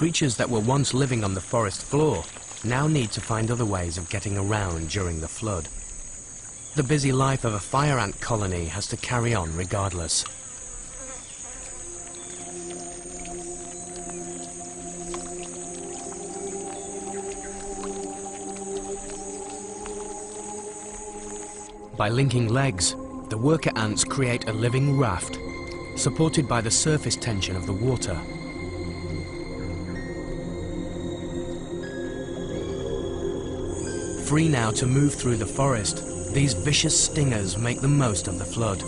Creatures that were once living on the forest floor now need to find other ways of getting around during the flood. The busy life of a fire ant colony has to carry on regardless. By linking legs, the worker ants create a living raft, supported by the surface tension of the water. Free now to move through the forest, these vicious stingers make the most of the flood.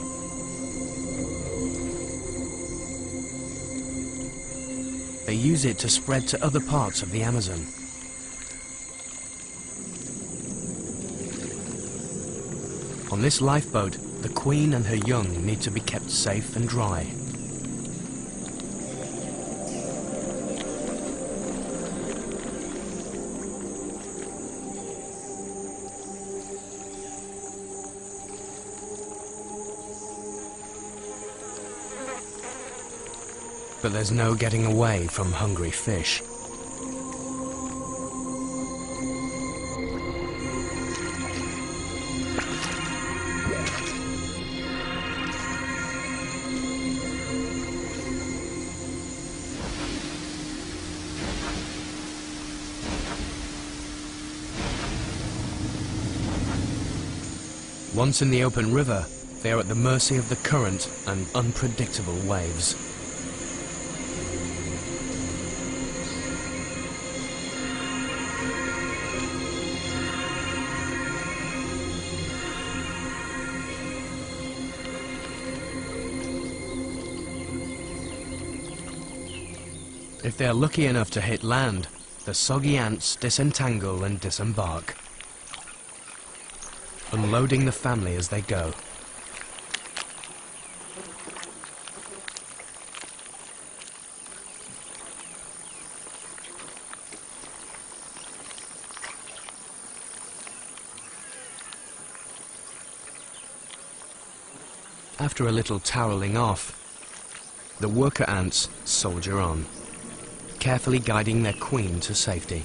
They use it to spread to other parts of the Amazon. On this lifeboat, the queen and her young need to be kept safe and dry. But there's no getting away from hungry fish. Once in the open river, they are at the mercy of the current and unpredictable waves. If they are lucky enough to hit land, the soggy ants disentangle and disembark, unloading the family as they go. After a little toweling off, the worker ants soldier on, carefully guiding their queen to safety.